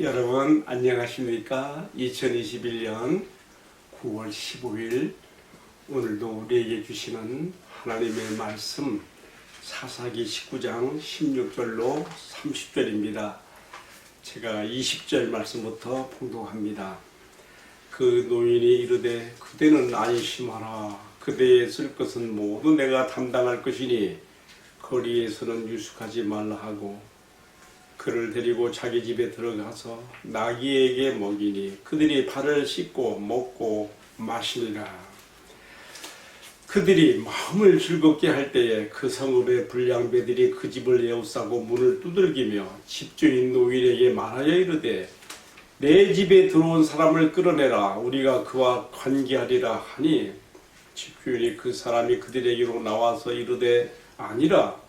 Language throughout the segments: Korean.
여러분 안녕하십니까? 2021년 9월 15일 오늘도 우리에게 주시는 하나님의 말씀 사사기 19장 16절로 30절입니다. 제가 20절 말씀부터 봉독합니다. 그 노인이 이르되 그대는 안심하라. 그대의 쓸 것은 모두 내가 담당할 것이니 거리에서는 유숙하지 말라 하고 그를 데리고 자기 집에 들어가서 나귀에게 먹이니 그들이 발을 씻고 먹고 마시니라. 그들이 마음을 즐겁게 할 때에 그 성읍의 불량배들이 그 집을 에워싸고 문을 두들기며 집주인 노인에게 말하여 이르되 내 집에 들어온 사람을 끌어내라. 우리가 그와 관계하리라 하니 집주인이 그 사람이 그들에게로 나와서 이르되 아니라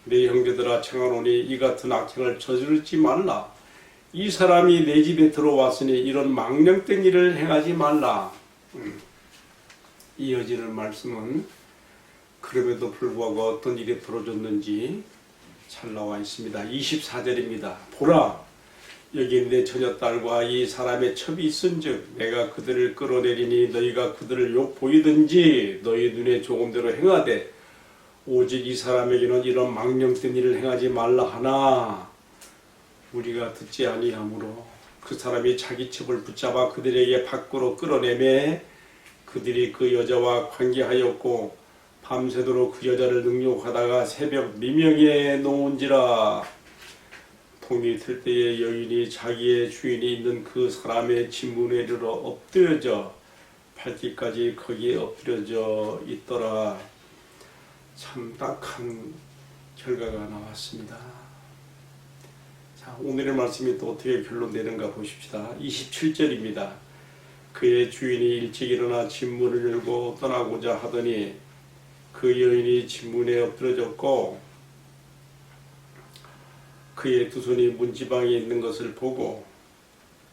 내 형제들아 청하노니 이 같은 악행을 저지르지 말라. 이 사람이 내 집에 들어왔으니 이런 망령된 일을 행하지 말라. 이어지는 말씀은 그럼에도 불구하고 어떤 일이 벌어졌는지 잘 나와 있습니다. 24절입니다. 보라, 여기 내 처녀딸과 이 사람의 첩이 있은즉 내가 그들을 끌어내리니 너희가 그들을 욕보이든지 너희 눈에 조금대로 행하되 오직 이 사람에게는 이런 망령된 일을 행하지 말라 하나 우리가 듣지 아니하므로 그 사람이 자기 첩을 붙잡아 그들에게 밖으로 끌어내매 그들이 그 여자와 관계하였고 밤새도록 그 여자를 능욕하다가 새벽 미명에 놓은지라. 동이 틀 때에 여인이 자기의 주인이 있는 그 사람의 집문에 이르러 엎드려져 발뒤까지 거기에 엎드려져 있더라. 참 딱한 결과가 나왔습니다. 자, 오늘의 말씀이 또 어떻게 결론되는가 보십시다. 27절입니다. 그의 주인이 일찍 일어나 집문을 열고 떠나고자 하더니 그 여인이 집문에 엎드러졌고 그의 두 손이 문지방에 있는 것을 보고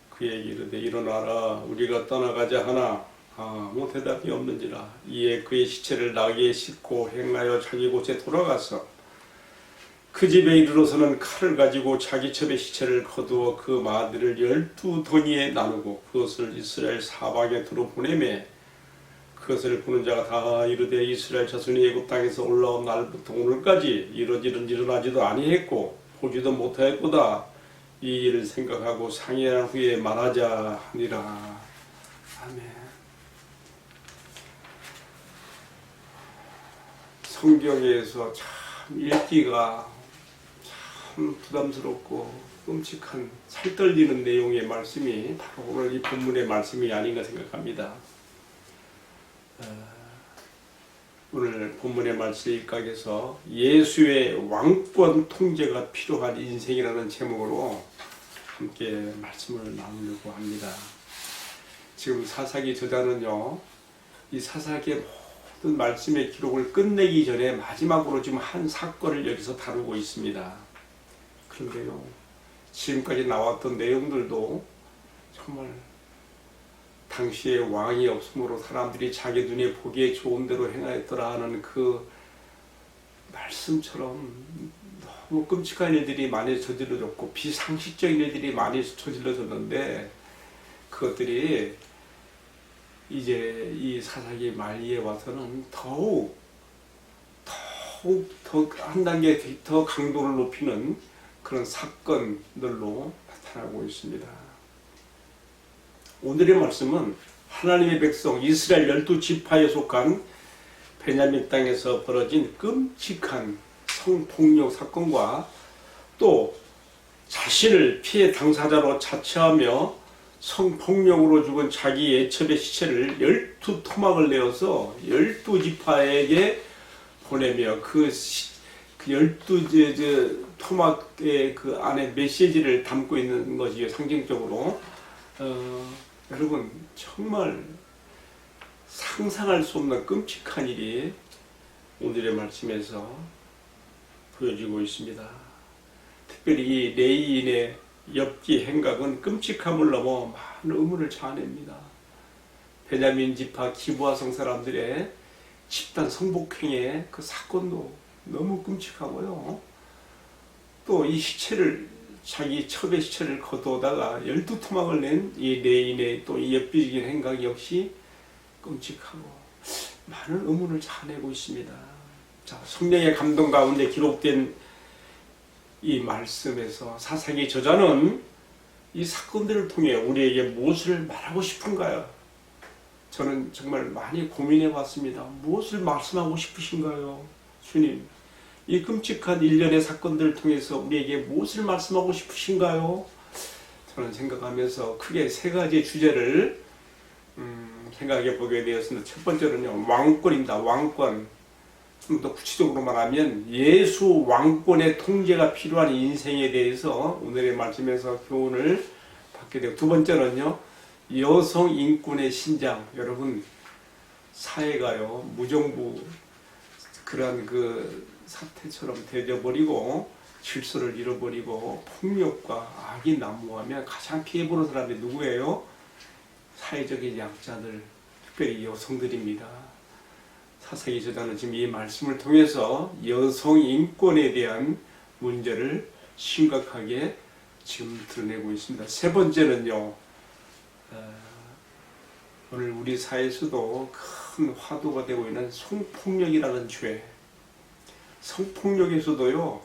그에게 이르되 일어나라. 우리가 떠나가자 하나 아무 대답이 없는지라. 이에 그의 시체를 나귀에 싣고 행하여 자기 곳에 돌아가서 그 집에 이르러서는 칼을 가지고 자기 첩의 시체를 거두어 그 마들을 12더니에 나누고 그것을 이스라엘 사방에 두루 보내매 그것을 보는 자가 다 이르되 이스라엘 자손이 애굽 땅에서 올라온 날부터 오늘까지 이런 일은 일어나지도 아니했고 보지도 못하였구나. 이 일을 생각하고 상의한 후에 말하자 하니라. 아멘. 성경에서 참 읽기가 참 부담스럽고 끔찍한 살떨리는 내용의 말씀이 바로 오늘 이 본문의 말씀이 아닌가 생각합니다. 오늘 본문의 말씀 일각에서 예수의 왕권 통제가 필요한 인생이라는 제목으로 함께 말씀을 나누려고 합니다. 지금 사사기 저자는요, 이 사사기의 모든 말씀의 기록을 끝내기 전에 마지막으로 지금 한 사건을 여기서 다루고 있습니다. 그런데요, 지금까지 나왔던 내용들도 정말 당시에 왕이 없으므로 사람들이 자기 눈에 보기에 좋은 대로 행하였더라 하는 그 말씀처럼 너무 끔찍한 일들이 많이 저질러졌고 비상식적인 일들이 많이 저질러졌는데 그것들이 이제 이 사사기 말기에 와서는 더욱 더 한 단계 더 강도를 높이는 그런 사건들로 나타나고 있습니다. 오늘의 말씀은 하나님의 백성 이스라엘 12지파에 속한 베냐민 땅에서 벌어진 끔찍한 성폭력 사건과 또 자신을 피해 당사자로 자처하며 성폭력으로 죽은 자기 애첩의 시체를 12토막을 내어서 12지파에게 보내며 그 12토막의 그 안에 메시지를 담고 있는 것이요, 상징적으로. 여러분, 정말 상상할 수 없는 끔찍한 일이 오늘의 말씀에서 보여지고 있습니다. 특별히 이 레위인의 엽기 행각은 끔찍함을 넘어 많은 의문을 자아냅니다. 베냐민 지파 기브아성 사람들의 집단 성폭행의 그 사건도 너무 끔찍하고요. 또 이 시체를 자기 첩의 시체를 거두다가 12토막을 낸 이 레인의 또 이 엽기적인 행각 역시 끔찍하고 많은 의문을 자아내고 있습니다. 자, 성령의 감동 가운데 기록된 이 말씀에서 사사기 저자는 이 사건들을 통해 우리에게 무엇을 말하고 싶은가요? 저는 정말 많이 고민해 봤습니다. 무엇을 말씀하고 싶으신가요? 주님, 이 끔찍한 일련의 사건들을 통해서 우리에게 무엇을 말씀하고 싶으신가요? 저는 생각하면서 크게 세 가지 주제를 생각해 보게 되었습니다. 첫 번째는요, 왕권입니다. 왕권. 좀 더 구체적으로 말하면 예수 왕권의 통제가 필요한 인생에 대해서 오늘의 말씀에서 교훈을 받게 되고, 두 번째는요, 여성 인권의 신장. 여러분, 사회가요 무정부 그러한 그 사태처럼 되어버리고 질서를 잃어버리고 폭력과 악이 난무하면 가장 피해보는 사람이 누구예요? 사회적인 약자들, 특별히 여성들입니다. 사사기 저자는 지금 이 말씀을 통해서 여성 인권에 대한 문제를 심각하게 지금 드러내고 있습니다. 세 번째는요, 오늘 우리 사회에서도 큰 화두가 되고 있는 성폭력이라는 죄. 성폭력에서도요,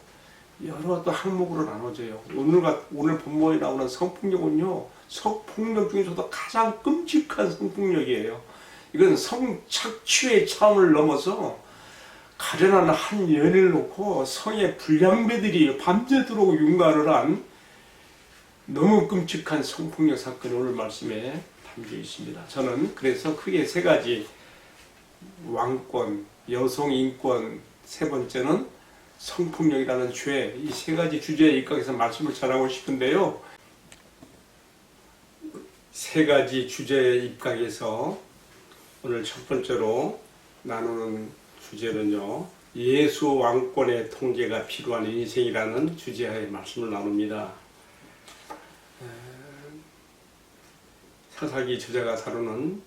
여러 또 항목으로 나눠져요. 오늘 본문에 나오는 성폭력은요, 성폭력 중에서도 가장 끔찍한 성폭력이에요. 이건 성착취의 차원을 넘어서 가련한 한 연애를 놓고 성의 불량배들이 밤새도록 윤곽을 한 너무 끔찍한 성폭력 사건이 오늘 말씀에 담겨 있습니다. 저는 그래서 크게 세 가지, 왕권, 여성 인권, 세 번째는 성폭력이라는 죄, 이 세 가지 주제에 입각해서 말씀을 전하고 싶은데요. 세 가지 주제에 입각해서 오늘 첫 번째로 나누는 주제는요, 예수 왕권의 통제가 필요한 인생이라는 주제하에 말씀을 나눕니다. 사사기 저자가 다루는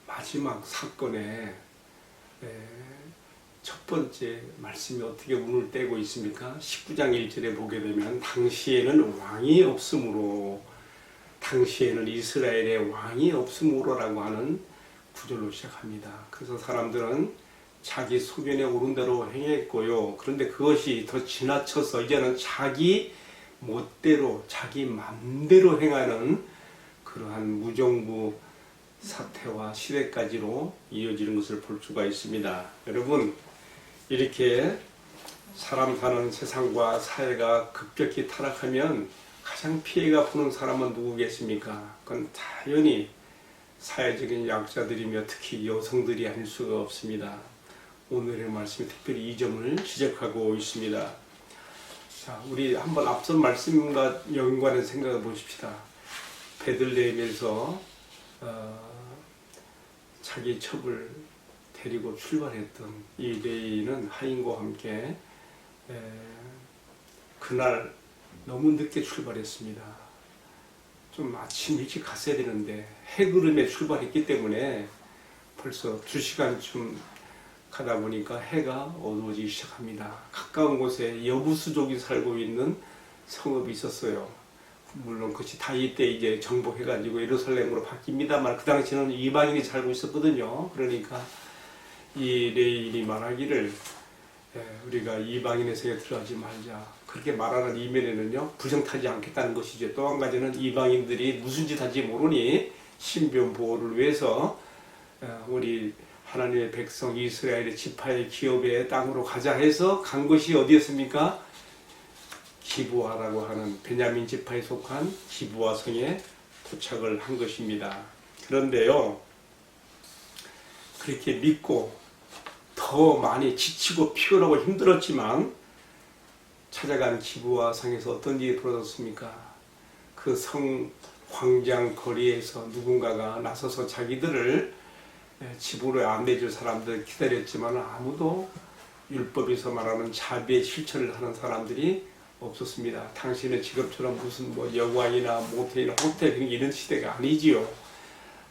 마지막 사건의 첫 번째 말씀이 어떻게 운을 떼고 있습니까? 19장 1절에 보게 되면 당시에는 왕이 없으므로, 당시에는 이스라엘의 왕이 없으므로라고 하는 구절로 시작합니다. 그래서 사람들은 자기 소견에 오른 대로 행했고요. 그런데 그것이 더 지나쳐서 이제는 자기 멋대로, 자기 맘대로 행하는 그러한 무정부 사태와 시대까지로 이어지는 것을 볼 수가 있습니다. 여러분, 이렇게 사람 사는 세상과 사회가 급격히 타락하면 가장 피해가 보는 사람은 누구겠습니까? 그건 당연히 사회적인 약자들이며 특히 여성들이 아닐 수가 없습니다. 오늘의 말씀이 특별히 이 점을 지적하고 있습니다. 자, 우리 한번 앞선 말씀과 연관해서 생각해 보십시다. 베들레헴에서 자기 첩을 데리고 출발했던 이 레이는 하인과 함께 그날 너무 늦게 출발했습니다. 좀 아침 일찍 갔어야 되는데 해구름에 출발했기 때문에 벌써 2시간쯤 가다 보니까 해가 어두워지기 시작합니다. 가까운 곳에 여부수족이 살고 있는 성읍이 있었어요. 물론 그것이 다윗 때 이제 정복해가지고 예루살렘으로 바뀝니다만 그 당시에는 이방인이 살고 있었거든요. 그러니까 이 레인이 말하기를 우리가 이방인의 세계에 들어가지 말자. 그렇게 말하는 이면에는요, 부정 타지 않겠다는 것이죠. 또 한 가지는 이방인들이 무슨 짓 하지 모르니 신변 보호를 위해서 우리 하나님의 백성 이스라엘의 지파의 기업의 땅으로 가자 해서 간 것이 어디였습니까? 기브아라고 하는 베냐민 지파에 속한 기브아 성에 도착을 한 것입니다. 그런데요, 그렇게 믿고 더 많이 지치고 피곤하고 힘들었지만 찾아간 기브아 성에서 어떤 일이 벌어졌습니까? 그 성 광장 거리에서 누군가가 나서서 자기들을 집으로 안내줄 사람들 기다렸지만 아무도 율법에서 말하는 자비의 실천을 하는 사람들이 없었습니다. 당신의 직업처럼 무슨 여관이나 모텔이나 호텔 이런 시대가 아니지요.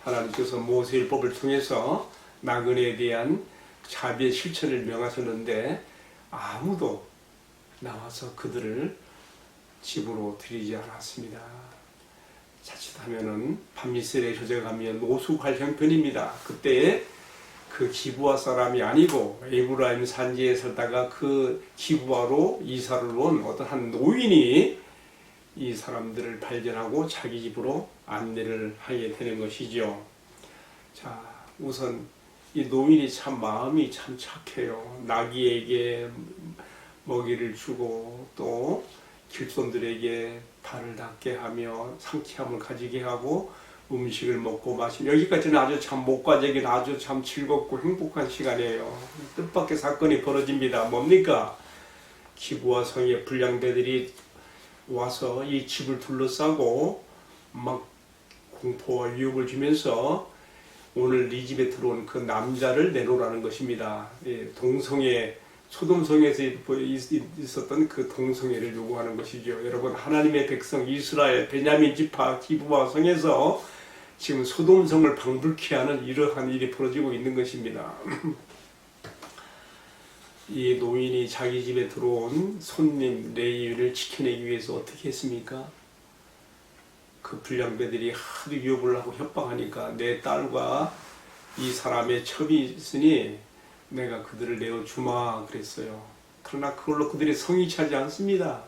하나님께서 모세 율법을 통해서 나그네에 대한 자비의 실천을 명하셨는데 아무도 나와서 그들을 집으로 들이지 않았습니다. 자칫하면은 밤이슬에 젖어가면 노숙할 형편입니다. 그때 그 기브아 사람이 아니고 에브라임 산지에 살다가 그 기브아로 이사를 온 어떤 한 노인이 이 사람들을 발견하고 자기 집으로 안내를 하게 되는 것이죠. 자, 우선 이 노인이 참 마음이 참 착해요. 나귀에게 먹이를 주고 또 길손들에게 발을 닦게 하며 상쾌함을 가지게 하고 음식을 먹고 마시며, 여기까지는 아주 참 목과적인 아주 참 즐겁고 행복한 시간이에요. 뜻밖의 사건이 벌어집니다. 뭡니까? 기브아 성의 불량배들이 와서 이 집을 둘러싸고 막 공포와 위협을 주면서 오늘 네 집에 들어온 그 남자를 내놓으라는 것입니다. 동성애, 소돔성에서 있었던 그 동성애를 요구하는 것이죠. 여러분, 하나님의 백성 이스라엘 베냐민 지파 기브아 성에서 지금 소돔성을 방불케 하는 이러한 일이 벌어지고 있는 것입니다. 이 노인이 자기 집에 들어온 손님 레위를 지켜내기 위해서 어떻게 했습니까? 그 불량배들이 하도 위협을 하고 협박하니까 내 딸과 이 사람의 첩이 있으니 내가 그들을 내어주마 그랬어요. 그러나 그걸로 그들의 성이 차지 않습니다.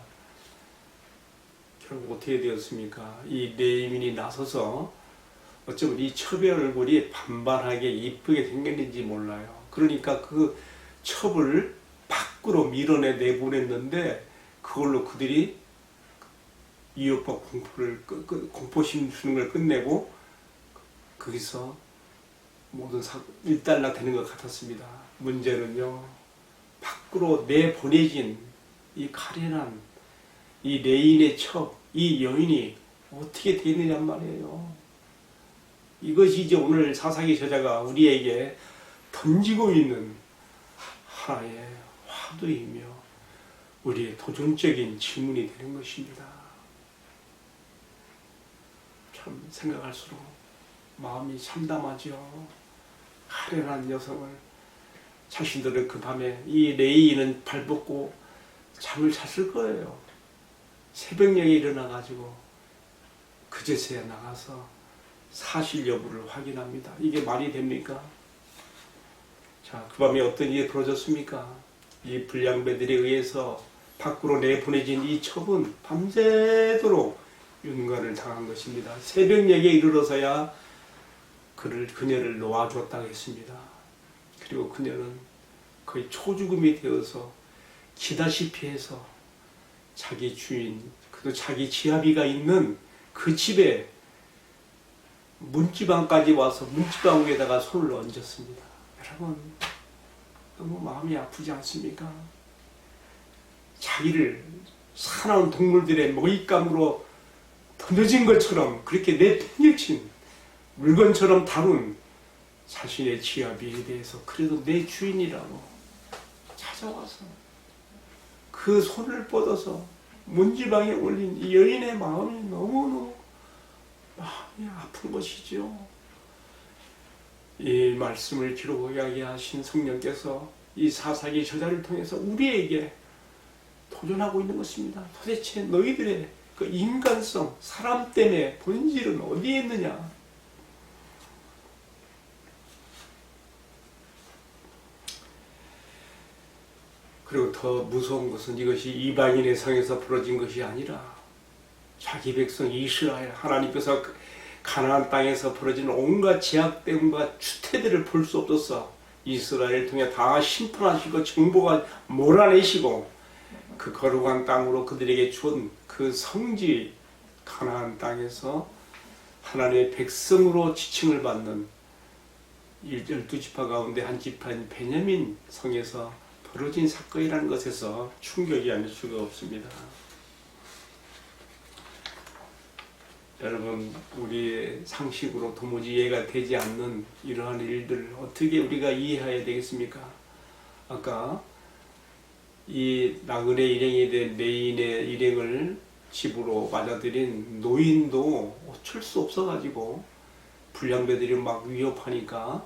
결국 어떻게 되었습니까? 이 레위인이 나서서 어쩌면 이 첩의 얼굴이 반반하게 이쁘게 생겼는지 몰라요. 그러니까 그 첩을 밖으로 밀어내 내보냈는데 그걸로 그들이 위협과 공포 심수는 걸 끝내고 거기서 모든 일단락되는 것 같았습니다. 문제는요, 밖으로 내보내진 이 가련한 이 레인의 첩, 이 여인이 어떻게 되느냐 말이에요. 이것이 이제 오늘 사사기 저자가 우리에게 던지고 있는 하나의 화두이며 우리의 도전적인 질문이 되는 것입니다. 참 생각할수록 마음이 참담하죠. 가련한 여성을, 자신들은 그 밤에 이 레이인은 발벗고 잠을 잤을 거예요. 새벽녘에 일어나가지고 그제서야 나가서 사실 여부를 확인합니다. 이게 말이 됩니까? 자, 그 밤에 어떤 일이 벌어졌습니까? 이 불량배들에 의해서 밖으로 내보내진 이 첩은 밤새도록 윤곽을 당한 것입니다. 새벽녘에 이르러서야 그녀를 놓아주었다고 했습니다. 그리고 그녀는 거의 초죽음이 되어서 기다시피 해서 자기 주인, 그도 자기 지아비가 있는 그 집에 문지방까지 와서 문지방 위에다가 손을 얹었습니다. 여러분, 너무 마음이 아프지 않습니까? 자기를 사나운 동물들의 먹잇감으로 던져진 것처럼 그렇게 내팽개친 물건처럼 다룬 자신의 지아비에 대해서 그래도 내 주인이라고 찾아와서 그 손을 뻗어서 문지방에 올린 이 여인의 마음이 너무너무 마음이 아픈 것이죠. 이 말씀을 기록하게 하신 성령께서 이 사사기 저자를 통해서 우리에게 도전하고 있는 것입니다. 도대체 너희들의 그 인간성, 사람 때문에 본질은 어디에 있느냐? 그리고 더 무서운 것은 이것이 이방인의 성에서 벌어진 것이 아니라 자기 백성 이스라엘, 하나님께서 가나안 땅에서 벌어진 온갖 제약됨과 추태들을 볼 수 없어서 이스라엘을 통해 다 심판하시고 정보가 몰아내시고 그 거룩한 땅으로 그들에게 준 그 성지 가나안 땅에서 하나님의 백성으로 지칭을 받는 12지파 가운데 한 지파인 베냐민 성에서 벌어진 사건이라는 것에서 충격이 아닐 수가 없습니다. 여러분, 우리의 상식으로 도무지 이해가 되지 않는 이러한 일들을 어떻게 우리가 이해해야 되겠습니까? 아까 이 나그네 일행이 된 레인의 일행을 집으로 맞아들인 노인도 어쩔 수 없어가지고 불량배들이 막 위협하니까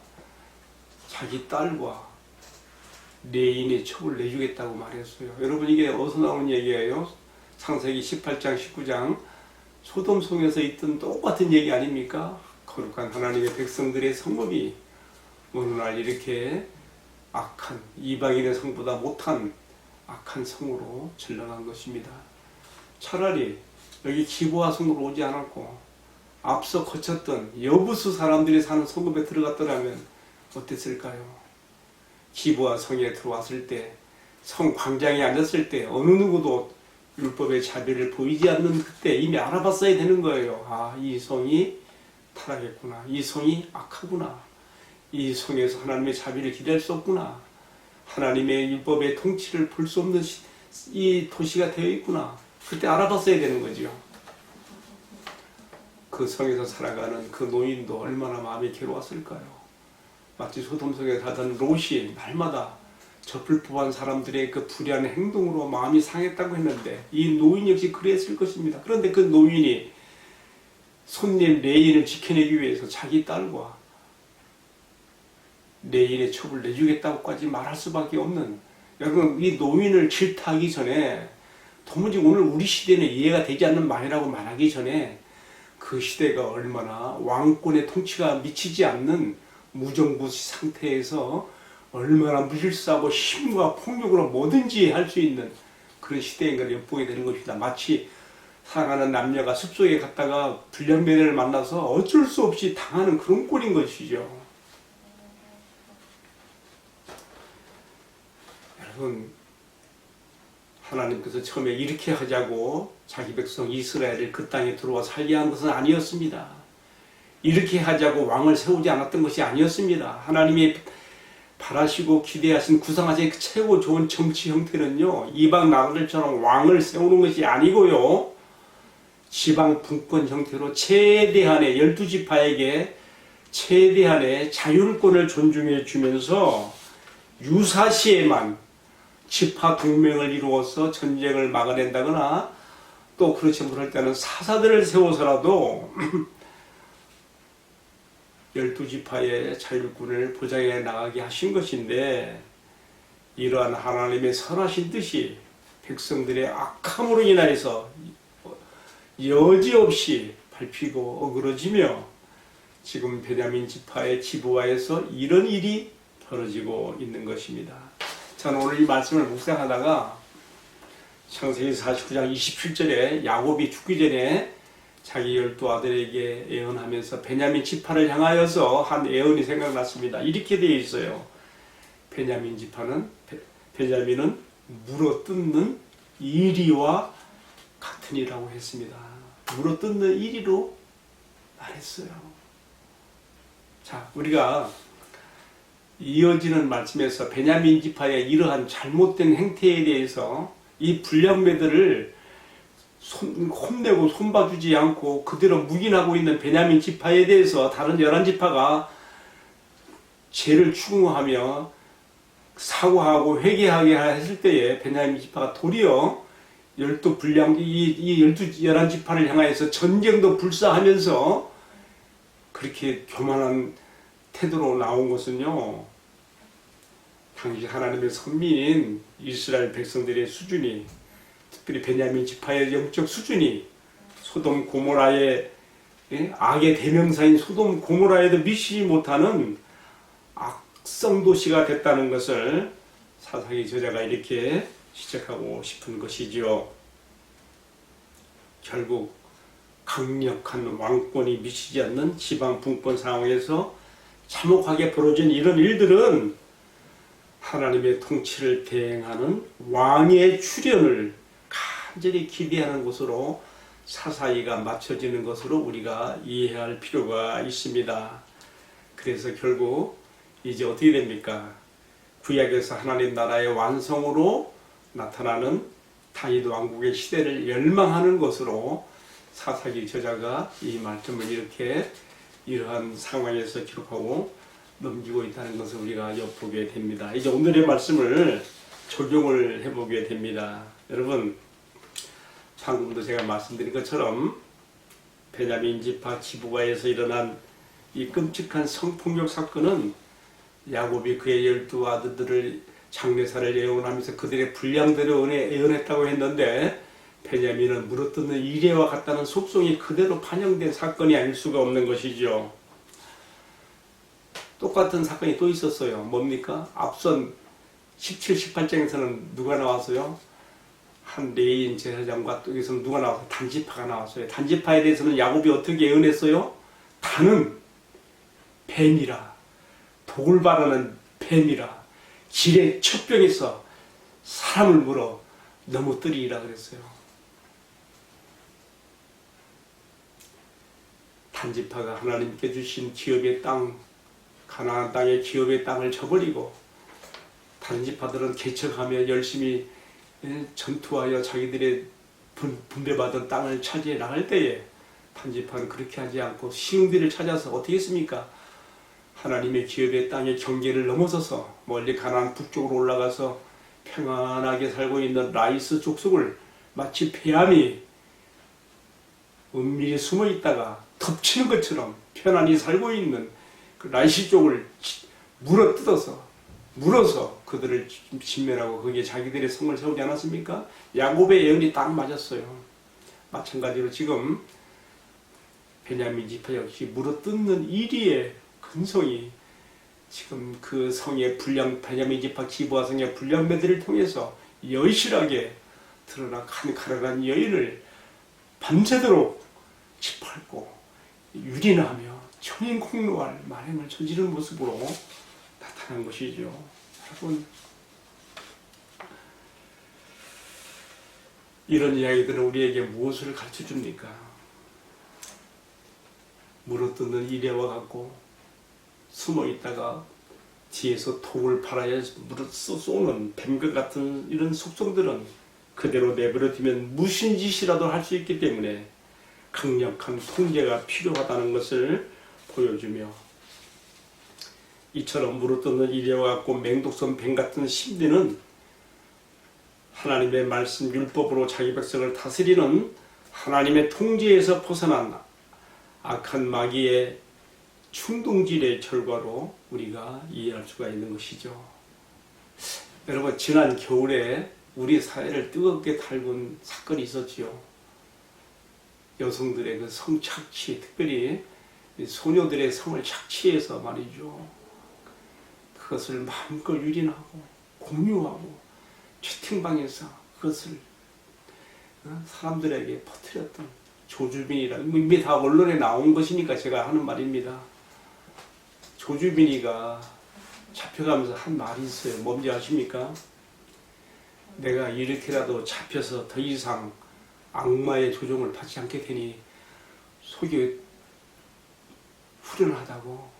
자기 딸과 레인의 첩을 내주겠다고 말했어요. 여러분, 이게 어디서 나오는 얘기예요? 창세기 18장 19장 소돔성에서 있던 똑같은 얘기 아닙니까? 거룩한 하나님의 백성들의 성읍이 어느 날 이렇게 악한 이방인의 성보다 못한 악한 성으로 전락한 것입니다. 차라리 여기 기브아 성으로 오지 않았고 앞서 거쳤던 여부수 사람들이 사는 성읍에 들어갔더라면 어땠을까요? 기브아 성에 들어왔을 때, 성 광장에 앉았을 때 어느 누구도 율법의 자비를 보이지 않는 그때 이미 알아봤어야 되는 거예요. 아, 이 성이 타락했구나. 이 성이 악하구나. 이 성에서 하나님의 자비를 기대할 수 없구나. 하나님의 율법의 통치를 볼 수 없는 이 도시가 되어 있구나. 그때 알아봤어야 되는 거죠. 그 성에서 살아가는 그 노인도 얼마나 마음이 괴로웠을까요? 마치 소돔성에 살던 롯이 날마다 저 불법한 사람들의 그 불의한 행동으로 마음이 상했다고 했는데 이 노인 역시 그랬을 것입니다. 그런데 그 노인이 손님 레인을 지켜내기 위해서 자기 딸과 레인의 첩을 내주겠다고까지 말할 수밖에 없는, 여러분 이 노인을 질타하기 전에 도무지 오늘 우리 시대는 이해가 되지 않는 말이라고 말하기 전에 그 시대가 얼마나 왕권의 통치가 미치지 않는 무정부 상태에서 얼마나 무질서하고 힘과 폭력으로 뭐든지 할 수 있는 그런 시대인 걸 엿보게 되는 것입니다. 마치 사랑하는 남녀가 숲속에 갔다가 불량배를 만나서 어쩔 수 없이 당하는 그런 꼴인 것이죠. 여러분, 하나님께서 처음에 이렇게 하자고 자기 백성 이스라엘을 그 땅에 들어와 살게 한 것은 아니었습니다. 이렇게 하자고 왕을 세우지 않았던 것이 아니었습니다. 하나님이 바라시고 기대하신 구상하신 그 최고 좋은 정치 형태는요, 이방 나라들처럼 왕을 세우는 것이 아니고요, 지방 분권 형태로 최대한의 12지파에게 최대한의 자율권을 존중해 주면서 유사시에만 지파 동맹을 이루어서 전쟁을 막아낸다거나 또 그렇지 못할 때는 사사들을 세워서라도 12지파의 자율권을 보장해 나가게 하신 것인데, 이러한 하나님의 선하신 뜻이 백성들의 악함으로 인하여서 여지없이 밟히고 어그러지며 지금 베냐민 지파의 기브아에서 이런 일이 벌어지고 있는 것입니다. 저는 오늘 이 말씀을 묵상하다가 창세기 49장 27절에 야곱이 죽기 전에 자기 12 아들에게 애언하면서 베냐민 지파를 향하여서 한 애언이 생각났습니다. 이렇게 되어 있어요. 베냐민은 물어뜯는 이리와 같으니라고 했습니다. 물어뜯는 이리로 말했어요. 자, 우리가 이어지는 말씀에서 베냐민 지파의 이러한 잘못된 행태에 대해서 이 불량배들을 혼내고 손봐주지 않고 그대로 묵인하고 있는 베냐민 지파에 대해서 다른 11지파가 죄를 추궁하며 사과하고 회개하게 했을 때에 베냐민 지파가 도리어 11지파를 향하여서 전쟁도 불사하면서 그렇게 교만한 태도로 나온 것은요, 당시 하나님의 선민인 이스라엘 백성들의 수준이, 특별히 베냐민 지파의 영적 수준이 소돔 고모라의 악의 대명사인 소돔 고모라에도 미치지 못하는 악성 도시가 됐다는 것을 사사기 저자가 이렇게 지적하고 싶은 것이지요. 결국 강력한 왕권이 미치지 않는 지방 분권 상황에서 참혹하게 벌어진 이런 일들은 하나님의 통치를 대행하는 왕의 출현을 간절히 기대하는 것으로 사사기가 맞춰지는 것으로 우리가 이해할 필요가 있습니다. 그래서 결국 이제 어떻게 됩니까? 구약에서 하나님 나라의 완성으로 나타나는 다윗 왕국의 시대를 열망하는 것으로 사사기 저자가 이 말씀을 이렇게 이러한 상황에서 기록하고 넘기고 있다는 것을 우리가 엿보게 됩니다. 이제 오늘의 말씀을 적용을 해보게 됩니다. 여러분, 방금도 제가 말씀드린 것처럼 베냐민 지파 기브아에서 일어난 이 끔찍한 성폭력 사건은 야곱이 그의 12 아들들을 장례사를 예언하면서 그들의 분량대로 애언했다고 했는데, 베냐민은 물어뜯는 이레와 같다는 속성이 그대로 반영된 사건이 아닐 수가 없는 것이죠. 똑같은 사건이 또 있었어요. 뭡니까? 앞선 17, 18장에서는 누가 나왔어요? 한 레인 제사장과 또 여기서는 누가 나와서 단지파가 나왔어요. 단지파에 대해서는 야곱이 어떻게 예언했어요? 다는 뱀이라, 독을 바라는 뱀이라, 길에 첩병에서 사람을 물어 넘어뜨리라 그랬어요. 단지파가 하나님께 주신 기업의 땅, 가나안 땅의 기업의 땅을 저버리고 단지파들은 개척하며 열심히 전투하여 자기들의 분배받은 땅을 차지해 나갈 때에 단지파는 그렇게 하지 않고 시흥들을 찾아서 어떻게 했습니까? 하나님의 기업의 땅의 경계를 넘어서서 멀리 가나안 북쪽으로 올라가서 평안하게 살고 있는 라이스 족속을 마치 뱀이 은밀히 숨어 있다가 덮치는 것처럼 편안히 살고 있는 그 라이스 쪽을 물어서 그들을 진멸하고 거기에 자기들의 성을 세우지 않았습니까? 야곱의 예언이 딱 맞았어요. 마찬가지로 지금 베냐민 지파 역시 물어뜯는 이리의 근성이 지금 그 성의 베냐민 지파 기브아 성의 불량매들을 통해서 여실하게 드러나 가난한 여인을 밤새도록 짓밟고 유린하며 천인콩노할 만행을 저지른 모습으로 나타난 것이죠. 여러분, 이런 이야기들은 우리에게 무엇을 가르쳐 줍니까? 물어뜯는 이레와 같고 숨어 있다가 뒤에서 독을 팔아야 쏘는 뱀과 같은 이런 속성들은 그대로 내버려두면 무슨 짓이라도 할 수 있기 때문에 강력한 통제가 필요하다는 것을 보여주며, 이처럼 물어뜯는 이레와 같고 맹독성 뱀 같은 심리는 하나님의 말씀 율법으로 자기 백성을 다스리는 하나님의 통제에서 벗어난 악한 마귀의 충동질의 결과로 우리가 이해할 수가 있는 것이죠. 여러분, 지난 겨울에 우리 사회를 뜨겁게 달군 사건이 있었지요. 여성들의 그 성착취, 특별히 소녀들의 성을 착취해서 말이죠. 그것을 마음껏 유린하고 공유하고 채팅방에서 그것을 사람들에게 퍼뜨렸던 조주빈이라, 이미 다 언론에 나온 것이니까 제가 하는 말입니다. 조주빈이가 잡혀가면서 한 말이 있어요. 뭔지 아십니까? 내가 이렇게라도 잡혀서 더 이상 악마의 조종을 받지 않게 되니 속이 후련하다고,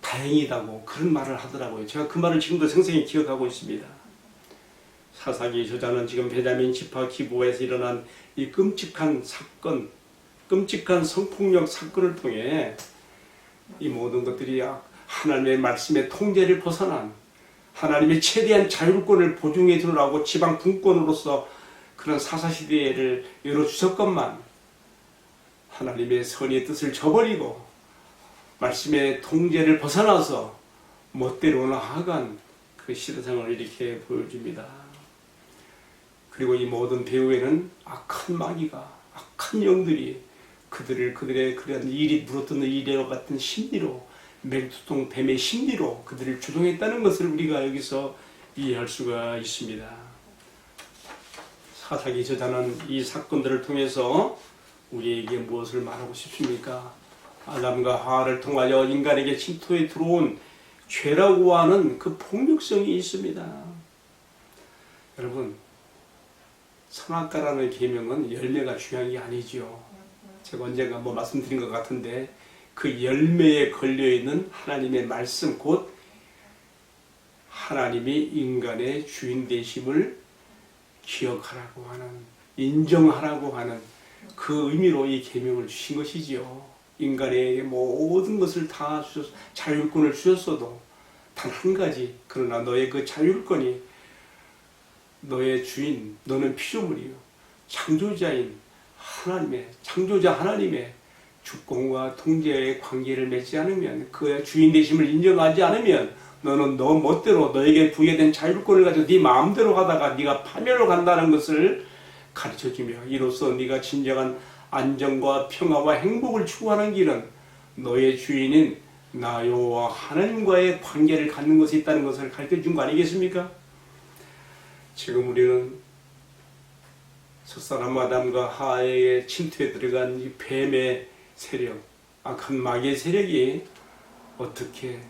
다행이다고 그런 말을 하더라고요. 제가 그 말을 지금도 생생히 기억하고 있습니다. 사사기 저자는 지금 베냐민 지파 기브아에서 일어난 이 끔찍한 사건, 끔찍한 성폭력 사건을 통해 이 모든 것들이 하나님의 말씀의 통제를 벗어난 하나님의 최대한 자율권을 보증해 두라고 지방 분권으로서 그런 사사시대를 열어주셨건만 하나님의 선의 뜻을 저버리고 말씀의 통제를 벗어나서 멋대로 나아간 그 시대상을 이렇게 보여줍니다. 그리고 이 모든 배후에는 악한 마귀가, 악한 영들이 그들의 그런 일이 물어뜯는 이래와 같은 심리로, 맹투통 뱀의 심리로 그들을 주동했다는 것을 우리가 여기서 이해할 수가 있습니다. 사사기 저자는 이 사건들을 통해서 우리에게 무엇을 말하고 싶습니까? 아담과 하와를 통하여 인간에게 침투해 들어온 죄라고 하는 그 폭력성이 있습니다. 여러분, 선악과라는 계명은 열매가 중요한 게 아니죠. 제가 언젠가 한번 말씀드린 것 같은데 그 열매에 걸려있는 하나님의 말씀, 곧 하나님이 인간의 주인 되심을 기억하라고 하는, 인정하라고 하는 그 의미로 이 계명을 주신 것이지요. 인간에게 모든 것을 다 주셔서 자율권을 주셨어도 단 한 가지, 그러나 너의 그 자율권이 너의 주인, 너는 피조물이요, 창조자인 창조자 하나님의 주권과 통제의 관계를 맺지 않으면, 그의 주인 되심을 인정하지 않으면 너는 너 멋대로 너에게 부여된 자율권을 가지고 네 마음대로 가다가 네가 파멸로 간다는 것을 가르쳐주며 이로써 네가 진정한 안정과 평화와 행복을 추구하는 길은 너의 주인인 나 여호와 하나님과의 관계를 갖는 것에 있다는 것을 가르쳐준 거 아니겠습니까? 지금 우리는 첫사람 아담과 하와의 침투에 들어간 이 뱀의 세력, 악한 마귀의 세력이 어떻게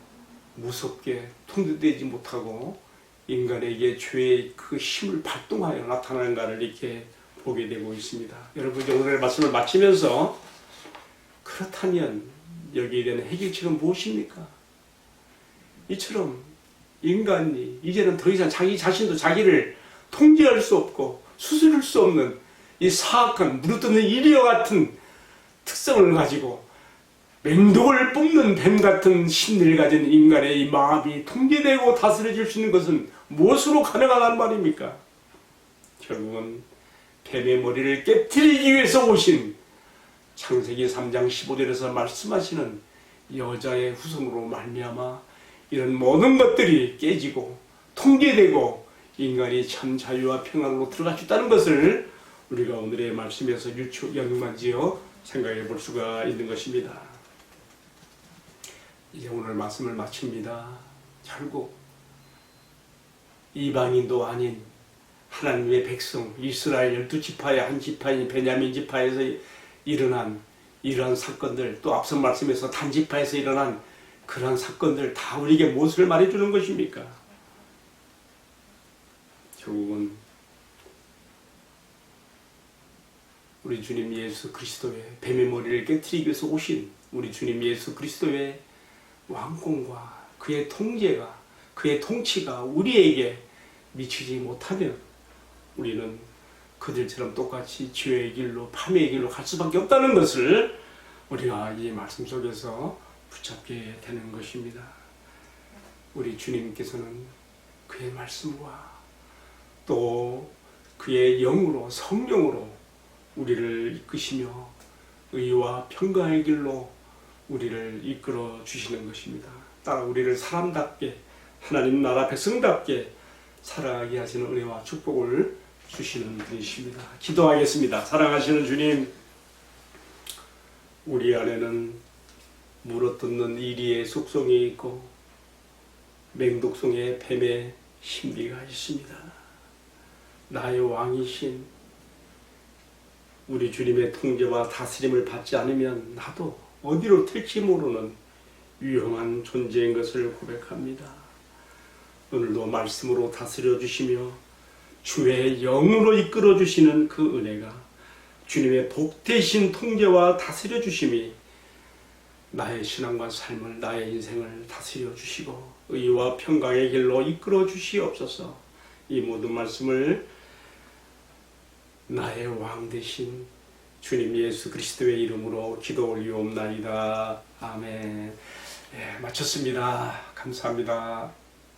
무섭게 통제되지 못하고 인간에게 죄의 그 힘을 발동하여 나타나는가를 이렇게 보게 되고 있습니다. 여러분, 오늘의 말씀을 마치면서 그렇다면 여기에 대한 해결책은 무엇입니까? 이처럼 인간이 이제는 더 이상 자기 자신도 자기를 통제할 수 없고 수술할 수 없는 이 사악한 물어뜯는 이리와 같은 특성을 가지고 맹독을 뿜는 뱀 같은 심리를 가진 인간의 이 마음이 통제되고 다스려질 수 있는 것은 무엇으로 가능하단 말입니까? 결국은 뱀의 머리를 깨트리기 위해서 오신 창세기 3장 15절에서 말씀하시는 여자의 후손으로 말미암아 이런 모든 것들이 깨지고 통제되고 인간이 참 자유와 평안으로 들어갈 수 있다는 것을 우리가 오늘의 말씀에서 연구만 지어 생각해 볼 수가 있는 것입니다. 이제 오늘 말씀을 마칩니다. 결국 이방인도 아닌 하나님의 백성 이스라엘 12지파의 한 지파인 베냐민 지파에서 일어난 이러한 사건들, 또 앞선 말씀에서 단지파에서 일어난 그러한 사건들 다 우리에게 무엇을 말해주는 것입니까? 결국은 우리 주님 예수 그리스도의 뱀의 머리를 깨트리기 위해서 오신 우리 주님 예수 그리스도의 왕권과 그의 통제가, 그의 통치가 우리에게 미치지 못하면 우리는 그들처럼 똑같이 죄의 길로, 파멸의 길로 갈 수밖에 없다는 것을 우리가 이 말씀 속에서 붙잡게 되는 것입니다. 우리 주님께서는 그의 말씀과 또 그의 영으로, 성령으로 우리를 이끄시며 의와 평강의 길로 우리를 이끌어 주시는 것입니다. 따라 우리를 사람답게, 하나님 나라 백성답게 살아가게 하시는 은혜와 축복을 주시는 분이십니다. 기도하겠습니다. 사랑하시는 주님, 우리 안에는 물어뜯는 이리의 속성이 있고 맹독성의 뱀의 신비가 있습니다. 나의 왕이신 우리 주님의 통제와 다스림을 받지 않으면 나도 어디로 튈지 모르는 위험한 존재인 것을 고백합니다. 오늘도 말씀으로 다스려 주시며 주의 영으로 이끌어 주시는 그 은혜가 주님의 복되신 통제와 다스려 주심이 나의 신앙과 삶을, 나의 인생을 다스려 주시고 의와 평강의 길로 이끌어 주시옵소서. 이 모든 말씀을 나의 왕 되신 주님 예수 그리스도의 이름으로 기도 올리옵나이다. 아멘. 예, 마쳤습니다. 감사합니다.